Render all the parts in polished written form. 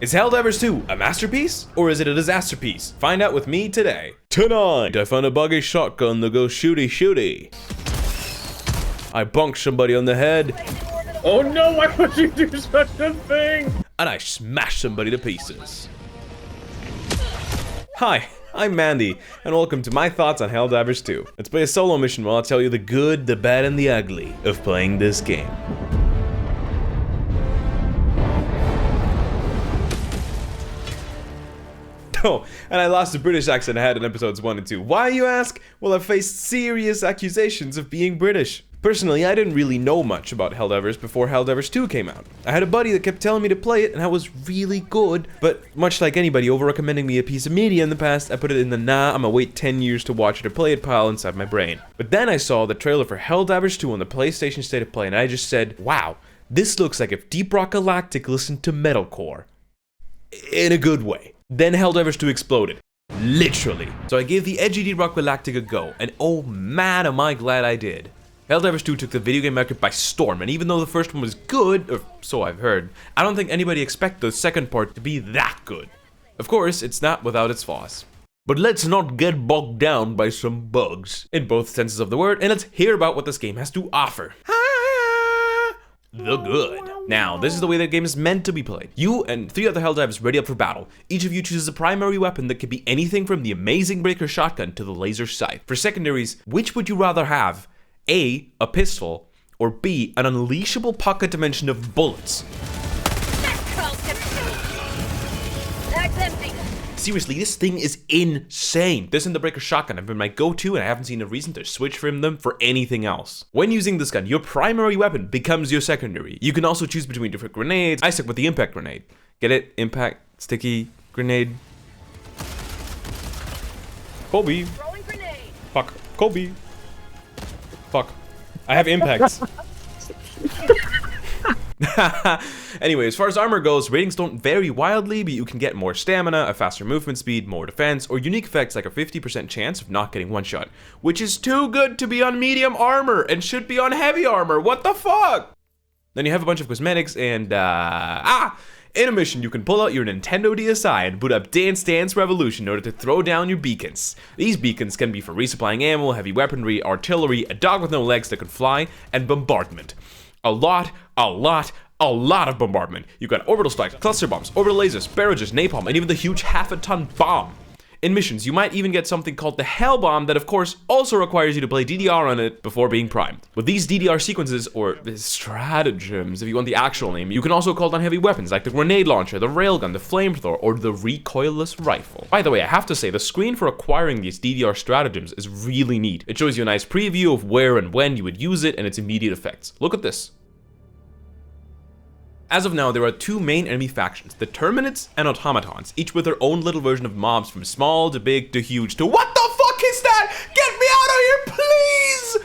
Is Helldivers 2 a masterpiece, or is it a disaster piece? Find out with me today. Tonight, I found a buggy shotgun that goes shooty shooty. I bonked somebody on the head. Oh no, why would you do such a thing? And I smashed somebody to pieces. Hi, I'm Mandi, and welcome to my thoughts on Helldivers 2. Let's play a solo mission while I'll tell you the good, the bad, and the ugly of playing this game. Oh, and I lost the British accent I had in episodes 1 and 2. Why, you ask? Well, I've faced serious accusations of being British. Personally, I didn't really know much about Helldivers before Helldivers 2 came out. I had a buddy that kept telling me to play it, and I was really good, but much like anybody over-recommending me a piece of media in the past, I put it in the nah, I'ma wait 10 years to watch it or play it pile inside my brain. But then I saw the trailer for Helldivers 2 on the PlayStation State of Play, and I just said, wow, this looks like if Deep Rock Galactic listened to metalcore. In a good way. Then Helldivers 2 exploded. Literally. So I gave the edgy Deep Rock Galactic a go, and oh man am I glad I did. Helldivers 2 took the video game market by storm, and even though the first one was good, or so I've heard, I don't think anybody expected the second part to be that good. Of course, it's not without its flaws. But let's not get bogged down by some bugs, in both senses of the word, and let's hear about what this game has to offer. The good. Now, this is the way that game is meant to be played. You and 3 other Helldivers ready up for battle. Each of you chooses a primary weapon that could be anything from the amazing breaker shotgun to the laser scythe. For secondaries, which would you rather have? A pistol, or B, an unleashable pocket dimension of bullets? That's empty. Seriously, this thing is insane. This and the breaker shotgun have been my go-to, and I haven't seen a reason to switch from them for anything else. When using this gun, your primary weapon becomes your secondary. You can also choose between different grenades. I stuck with the impact grenade. Get it? Impact, sticky, grenade. Kobe. Throwing grenade. Fuck. Kobe. Fuck. I have impacts. Anyway, as far as armor goes, ratings don't vary wildly, but you can get more stamina, a faster movement speed, more defense, or unique effects like a 50% chance of not getting one shot, which is too good to be on medium armor and should be on heavy armor. What the fuck? Then you have a bunch of cosmetics and in a mission, you can pull out your Nintendo DSi and boot up Dance Dance Revolution in order to throw down your beacons. These beacons can be for resupplying ammo, heavy weaponry, artillery, a dog with no legs that can fly, and bombardment. A lot of bombardment. You've got orbital strikes, cluster bombs, orbital lasers, barrages, napalm, and even the huge half-a-ton bomb. In missions, you might even get something called the Hell Bomb that, of course, also requires you to play DDR on it before being primed. With these DDR sequences, or stratagems, if you want the actual name, you can also call on heavy weapons like the grenade launcher, the railgun, the flamethrower, or the recoilless rifle. By the way, I have to say, the screen for acquiring these DDR stratagems is really neat. It shows you a nice preview of where and when you would use it and its immediate effects. Look at this. As of now, there are 2 main enemy factions, the Terminids and Automatons, each with their own little version of mobs from small to big to huge to what the fuck is that? Get me out of here, please!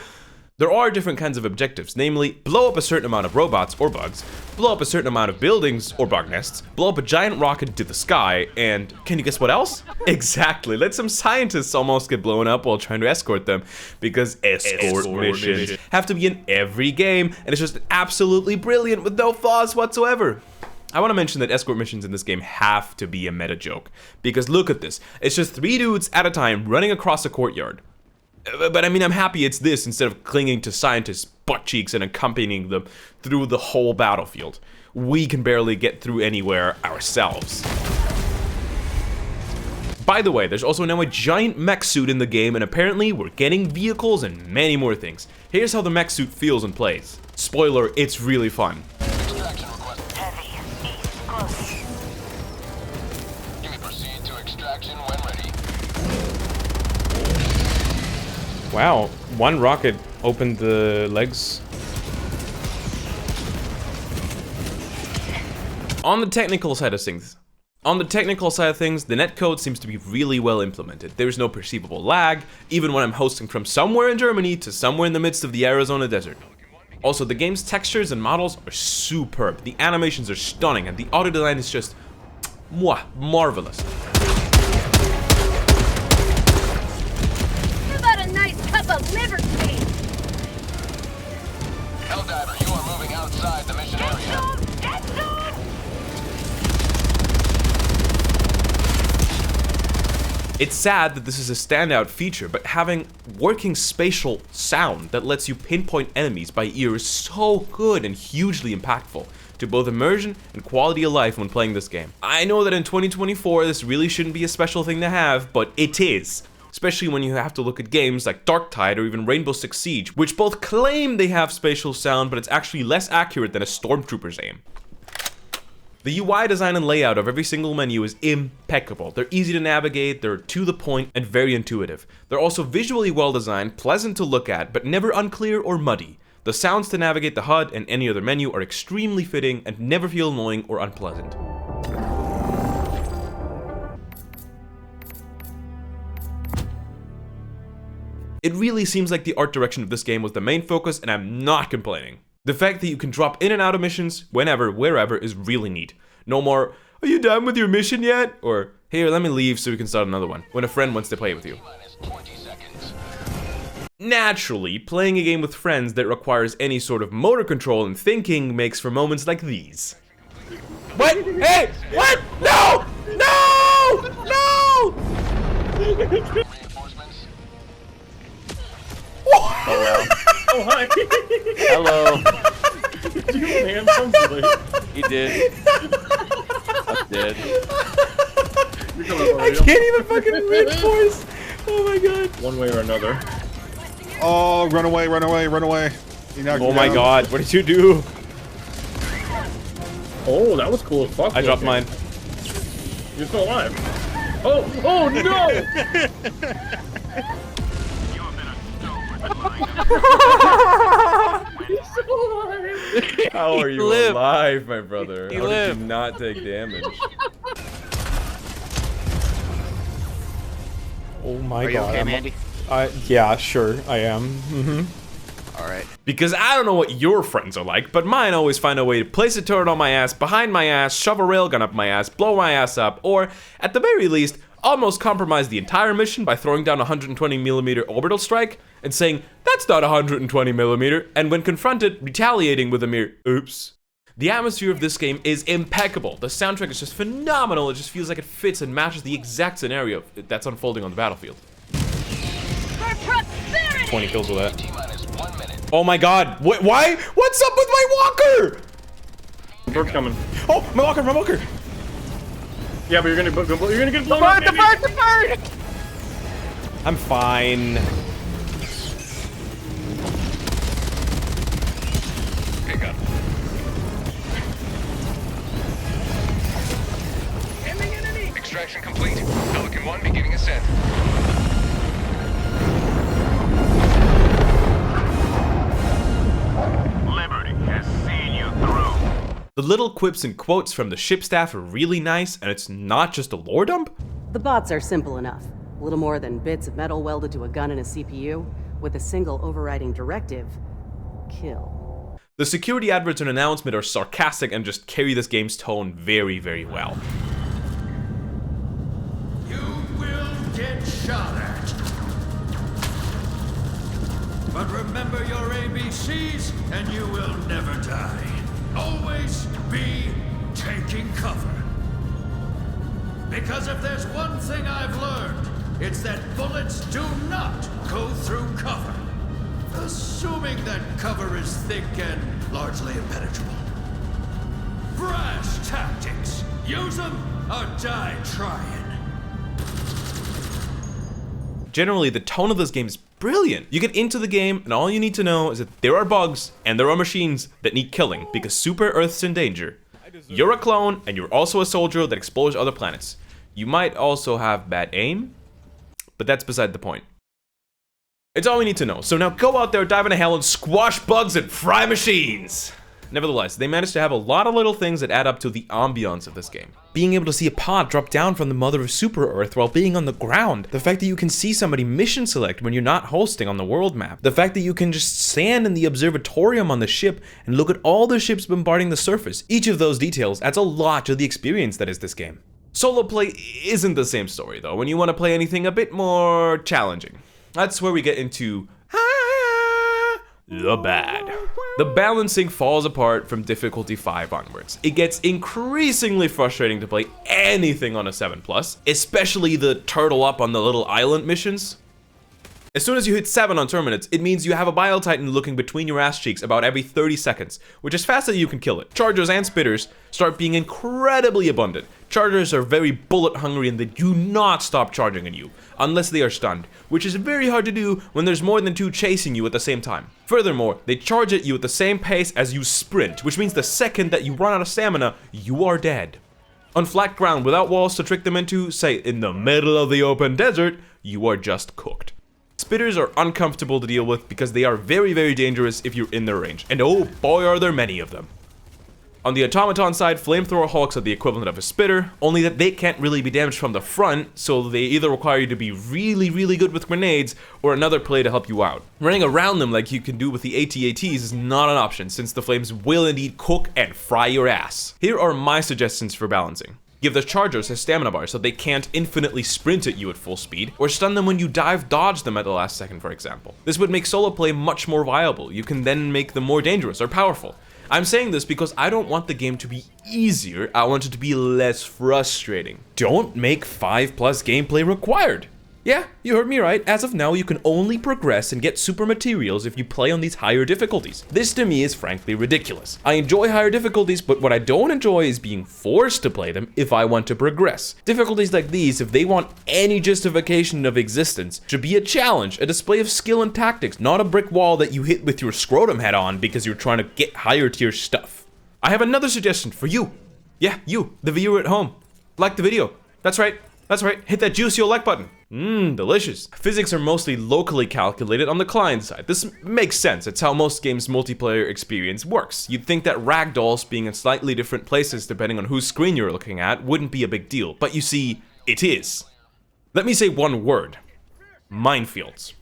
There are different kinds of objectives, namely, blow up a certain amount of robots or bugs, blow up a certain amount of buildings or bug nests, blow up a giant rocket into the sky, and can you guess what else? Exactly, let some scientists almost get blown up while trying to escort them, because escort missions have to be in every game, and it's just absolutely brilliant with no flaws whatsoever. I want to mention that escort missions in this game have to be a meta joke, because look at this, it's just 3 dudes at a time running across a courtyard. But I mean, I'm happy it's this instead of clinging to scientists' butt cheeks and accompanying them through the whole battlefield. We can barely get through anywhere ourselves. By the way, there's also now a giant mech suit in the game, and apparently we're getting vehicles and many more things. Here's how the mech suit feels and plays. Spoiler, it's really fun. Extraction request. Heavy. East close. You may proceed to extraction when ready. Wow, one rocket opened the legs. On the technical side of things, the netcode seems to be really well implemented. There's no perceivable lag, even when I'm hosting from somewhere in Germany to somewhere in the midst of the Arizona desert. Also, the game's textures and models are superb, the animations are stunning, and the audio design is just marvelous. How about a nice cup of liver tea? Helldiver, you are moving outside the mission area. Get some! It's sad that this is a standout feature, but having working spatial sound that lets you pinpoint enemies by ear is so good and hugely impactful to both immersion and quality of life when playing this game. I know that in 2024 this really shouldn't be a special thing to have, but it is. Especially when you have to look at games like Darktide or even Rainbow Six Siege, which both claim they have spatial sound, but it's actually less accurate than a stormtrooper's aim. The UI design and layout of every single menu is impeccable. They're easy to navigate, they're to the point, and very intuitive. They're also visually well designed, pleasant to look at, but never unclear or muddy. The sounds to navigate the HUD and any other menu are extremely fitting and never feel annoying or unpleasant. It really seems like the art direction of this game was the main focus, and I'm not complaining. The fact that you can drop in and out of missions, whenever, wherever, is really neat. No more, "Are you done with your mission yet?" Or, "Here, let me leave so we can start another one," when a friend wants to play with you. Naturally, playing a game with friends that requires any sort of motor control and thinking makes for moments like these. What? Hey! What? No! No! No! Hello. Oh, hi. Hello. Did you land comfortably? He did. I did. I can't even fucking reinforce. Oh my god. One way or another. Oh, run away, run away, run away. You knocked Oh me my down. god, what did you do? Oh, that was cool as fuck. I dropped looking. mine. You're still alive. Oh no! He's still alive. How are you lived. alive, my brother? He How did lived. you not take damage? Oh my Are you god. okay, Mandy? Yeah, sure, I am. Alright. Because I don't know what your friends are like, but mine always find a way to place a turret on my ass, behind my ass, shove a railgun up my ass, blow my ass up, or, at the very least, almost compromise the entire mission by throwing down a 120mm orbital strike and saying, "That's not 120mm, and when confronted, retaliating with a mere, "Oops." The atmosphere of this game is impeccable. The soundtrack is just phenomenal. It just feels like it fits and matches the exact scenario that's unfolding on the battlefield. For prosperity! 20 kills with that. T-minus 1 minute. Oh my god, why? What's up with my walker? Bird's coming. Oh, my walker, my walker. Yeah, but you're gonna get blown up. The bird! I'm fine. Pick up. Extraction complete. Pelican 1 beginning ascent. Liberty has seen you through. The little quips and quotes from the ship staff are really nice, and it's not just a lore dump. The bots are simple enough. Little more than bits of metal welded to a gun and a CPU, with a single overriding directive: kill. The security adverts and announcement are sarcastic and just carry this game's tone very, very well. You will get shot at. But remember your ABCs and you will never die. Always be taking cover. Because if there's one thing I've learned, it's that bullets do not go through cover. Assuming that cover is thick and largely impenetrable. Brass tactics. Use them or die trying. Generally, the tone of this game is brilliant. You get into the game, and all you need to know is that there are bugs, and there are machines that need killing, because Super Earth's in danger. You're a clone, and you're also a soldier that explores other planets. You might also have bad aim, but that's beside the point. It's all we need to know, so now go out there, dive into hell, and squash bugs and fry machines! Nevertheless, they managed to have a lot of little things that add up to the ambiance of this game. Being able to see a pod drop down from the mother of Super Earth while being on the ground. The fact that you can see somebody mission select when you're not hosting on the world map. The fact that you can just stand in the observatorium on the ship and look at all the ships bombarding the surface. Each of those details adds a lot to the experience that is this game. Solo play isn't the same story though, when you want to play anything a bit more challenging. That's where we get into the bad. The balancing falls apart from difficulty 5 onwards. It gets increasingly frustrating to play anything on a 7+, especially the turtle up on the little island missions. As soon as you hit 7 on Terminus, it means you have a Bile Titan looking between your ass cheeks about every 30 seconds, which is fast that you can kill it. Chargers and Spitters start being incredibly abundant. Chargers are very bullet hungry and they do not stop charging at you, unless they are stunned, which is very hard to do when there's more than 2 chasing you at the same time. Furthermore, they charge at you at the same pace as you sprint, which means the second that you run out of stamina, you are dead. On flat ground without walls to trick them into, say in the middle of the open desert, you are just cooked. Spitters are uncomfortable to deal with because they are very, very dangerous if you're in their range, and oh boy are there many of them. On the automaton side, flamethrower hulks are the equivalent of a spitter, only that they can't really be damaged from the front, so they either require you to be really, really good with grenades, or another play to help you out. Running around them like you can do with the AT-ATs is not an option, since the flames will indeed cook and fry your ass. Here are my suggestions for balancing. Give the Chargers a stamina bar so they can't infinitely sprint at you at full speed, or stun them when you dodge them at the last second, for example. This would make solo play much more viable. You can then make them more dangerous or powerful. I'm saying this because I don't want the game to be easier, I want it to be less frustrating. Don't make 5+ gameplay required. Yeah, you heard me right. As of now, you can only progress and get super materials if you play on these higher difficulties. This to me is frankly ridiculous. I enjoy higher difficulties, but what I don't enjoy is being forced to play them if I want to progress. Difficulties like these, if they want any justification of existence, should be a challenge, a display of skill and tactics, not a brick wall that you hit with your scrotum head on because you're trying to get higher tier stuff. I have another suggestion for you. Yeah, you, the viewer at home. Like the video. That's right. Hit that juicy old like button. Delicious. Physics are mostly locally calculated on the client side. This makes sense. It's how most games' multiplayer experience works. You'd think that ragdolls being in slightly different places depending on whose screen you're looking at wouldn't be a big deal, but you see, it is. Let me say one word. Minefields.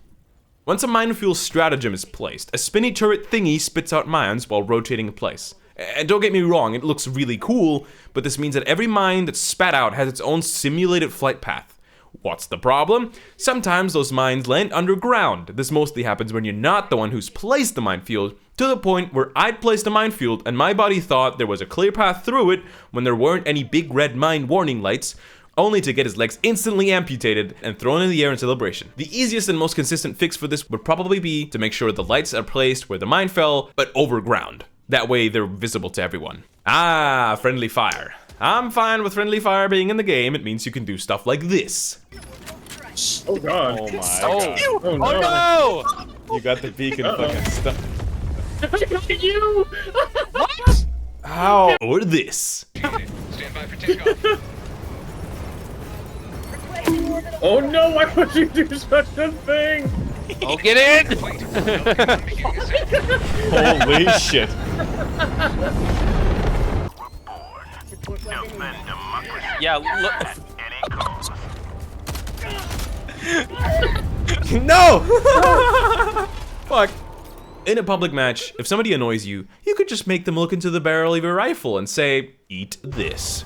Once a minefield stratagem is placed, a spinny turret thingy spits out mines while rotating in place. And don't get me wrong, it looks really cool, but this means that every mine that's spat out has its own simulated flight path. What's the problem? Sometimes those mines land underground. This mostly happens when you're not the one who's placed the minefield, to the point where I'd placed a minefield and my body thought there was a clear path through it when there weren't any big red mine warning lights, only to get his legs instantly amputated and thrown in the air in celebration. The easiest and most consistent fix for this would probably be to make sure the lights are placed where the mine fell, but overground. That way they're visible to everyone. Ah, friendly fire. I'm fine with friendly fire being in the game. It means you can do stuff like this. Oh god. Oh my Oh, god. oh no! You got the beacon fucking stuff. You! What? How? Or this. Stand by for takeoff. Oh no, why would you do such a thing? Oh, get in! Holy shit. Yeah, look. No! Fuck. In a public match, if somebody annoys you, you could just make them look into the barrel of your rifle and say, eat this.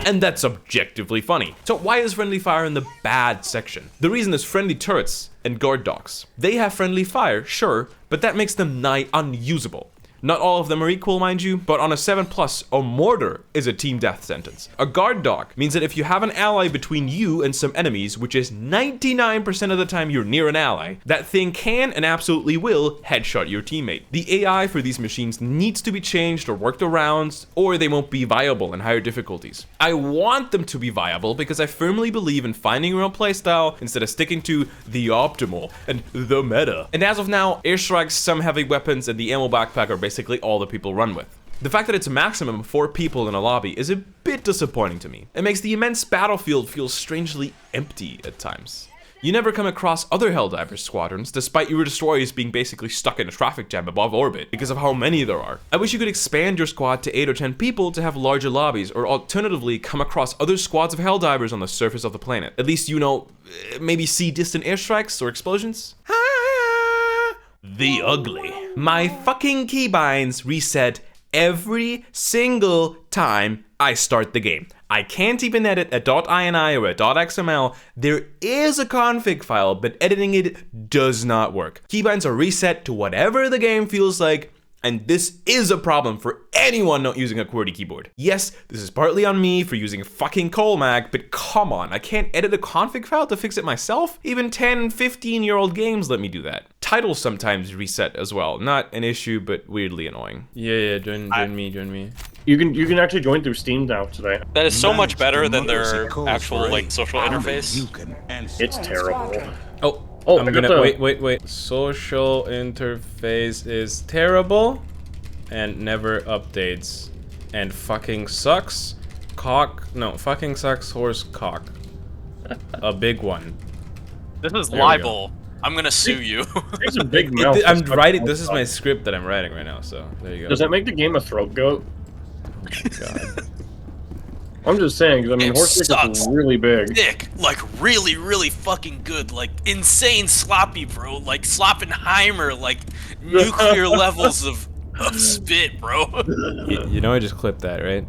And that's objectively funny. So why is friendly fire in the bad section? The reason is friendly turrets and guard dogs. They have friendly fire, sure, but that makes them nigh unusable. Not all of them are equal, mind you, but on a 7+, a mortar is a team death sentence. A guard dog means that if you have an ally between you and some enemies, which is 99% of the time you're near an ally, that thing can and absolutely will headshot your teammate. The AI for these machines needs to be changed or worked around, or they won't be viable in higher difficulties. I want them to be viable because I firmly believe in finding your own playstyle instead of sticking to the optimal and the meta. And as of now, airstrikes, some heavy weapons, and the ammo backpack are basically all that people run with. The fact that it's a maximum of 4 people in a lobby is a bit disappointing to me. It makes the immense battlefield feel strangely empty at times. You never come across other Helldivers squadrons, despite your destroyers being basically stuck in a traffic jam above orbit because of how many there are. I wish you could expand your squad to 8 or 10 people to have larger lobbies, or alternatively come across other squads of Helldivers on the surface of the planet. At least, you know, maybe see distant airstrikes or explosions. The ugly. My fucking keybinds reset every single time I start the game. I can't even edit a .ini or a .xml. There is a config file, but editing it does not work. Keybinds are reset to whatever the game feels like, and this is a problem for anyone not using a QWERTY keyboard. Yes, this is partly on me for using a fucking Colmac, but come on, I can't edit a config file to fix it myself? Even 10, 15-year-old games let me do that. Titles sometimes reset as well. Not an issue, but weirdly annoying. Yeah, join me. You can actually join through Steam now today. That is so much better than their actual like social interface. It's terrible. Oh, I I'm got gonna the- wait. Social interface is terrible and never updates and fucking sucks. Fucking sucks horse cock. A big one. This is There we libel. I'm gonna sue you. It's a big mouth. I'm writing. This is my script that I'm writing right now. So there you go. Does that make the game a throat goat? God. I'm just saying, 'cause I mean, It horse dick sucks. is really big. Thick, like really fucking good, like insane sloppy, bro. Like Sloppenheimer, like nuclear levels of spit, bro. You know I just clipped that, right?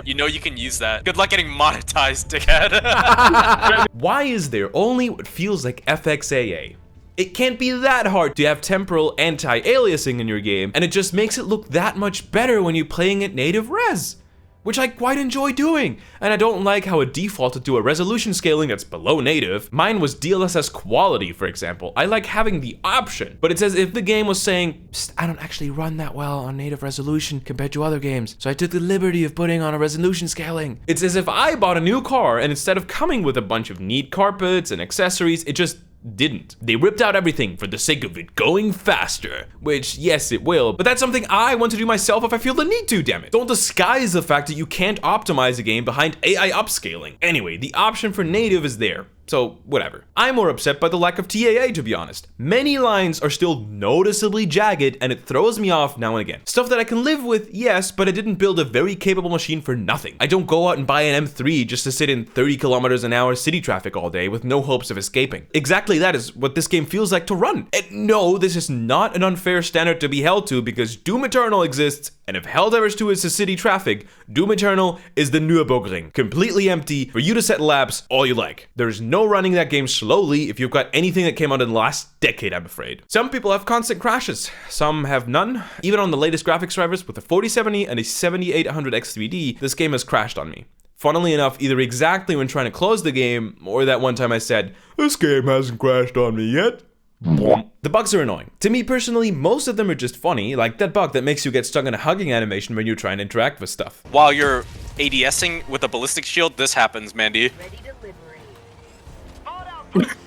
You know you can use that. Good luck getting monetized, dickhead. Why is there only what feels like FXAA? It can't be that hard to have temporal anti-aliasing in your game, and it just makes it look that much better when you're playing at native res, which I quite enjoy doing. And I don't like how it defaulted to a resolution scaling that's below native. Mine was DLSS quality, for example. I like having the option, but it's as if the game was saying, "Psst, I don't actually run that well on native resolution compared to other games, so I took the liberty of putting on a resolution scaling." It's as if I bought a new car, and instead of coming with a bunch of neat carpets and accessories, it just didn't. They ripped out everything for the sake of it going faster, which yes it will, but that's something I want to do myself if I feel the need to, damn it. Don't disguise the fact that you can't optimize a game behind AI upscaling. Anyway, the option for native is there. So, whatever. I'm more upset by the lack of TAA, to be honest. Many lines are still noticeably jagged, and it throws me off now and again. Stuff that I can live with, yes, but I didn't build a very capable machine for nothing. I don't go out and buy an M3 just to sit in 30 kilometers an hour city traffic all day with no hopes of escaping. Exactly that is what this game feels like to run. And no, this is not an unfair standard to be held to, because Doom Eternal exists, and if Helldivers 2 is the city traffic, Doom Eternal is the Nürburgring. Completely empty for you to set laps all you like. There's no running that game slowly if you've got anything that came out in the last decade, I'm afraid. Some people have constant crashes, some have none. Even on the latest graphics drivers with a 4070 and a 7800 X3D, this game has crashed on me. Funnily enough, either exactly when trying to close the game, or that one time I said, "This game hasn't crashed on me yet." The bugs are annoying. To me personally, most of them are just funny, like that bug that makes you get stuck in a hugging animation when you're trying to interact with stuff. While you're ADSing with a ballistic shield, this happens, Mandy.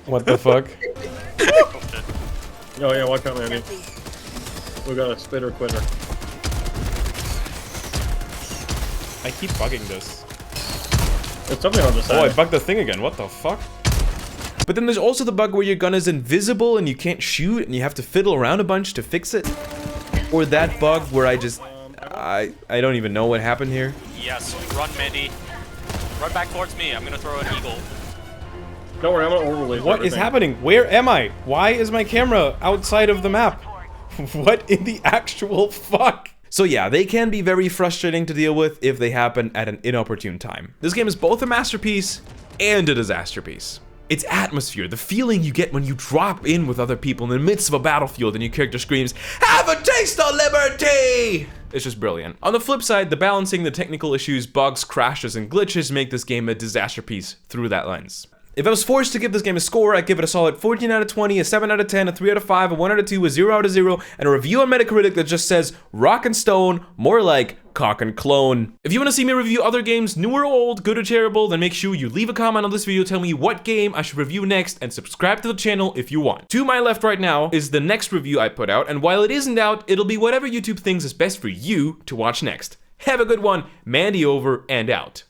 What the fuck? Oh yeah, watch out, Mandy. We got a spitter quitter. I keep bugging this. There's something on the side. Oh, I bugged the thing again. What the fuck? But then there's also the bug where your gun is invisible and you can't shoot and you have to fiddle around a bunch to fix it. Or that bug where I don't even know what happened here. Yes, run, Mandy. Run back towards me. I'm gonna throw an eagle. Don't worry, I'm gonna overlay. What is happening? Where am I? Why is my camera outside of the map? What in the actual fuck? So yeah, they can be very frustrating to deal with if they happen at an inopportune time. This game is both a masterpiece and a disaster piece. Its atmosphere, the feeling you get when you drop in with other people in the midst of a battlefield and your character screams, "Have a taste of liberty!" It's just brilliant. On the flip side, the balancing, the technical issues, bugs, crashes, and glitches make this game a disaster piece through that lens. If I was forced to give this game a score, I'd give it a solid 14 out of 20, a 7 out of 10, a 3 out of 5, a 1 out of 2, a 0 out of 0, and a review on Metacritic that just says rock and stone, more like cock and clone. If you want to see me review other games, new or old, good or terrible, then make sure you leave a comment on this video telling me what game I should review next, and subscribe to the channel if you want. To my left right now is the next review I put out, and while it isn't out, it'll be whatever YouTube thinks is best for you to watch next. Have a good one, Mandy over and out.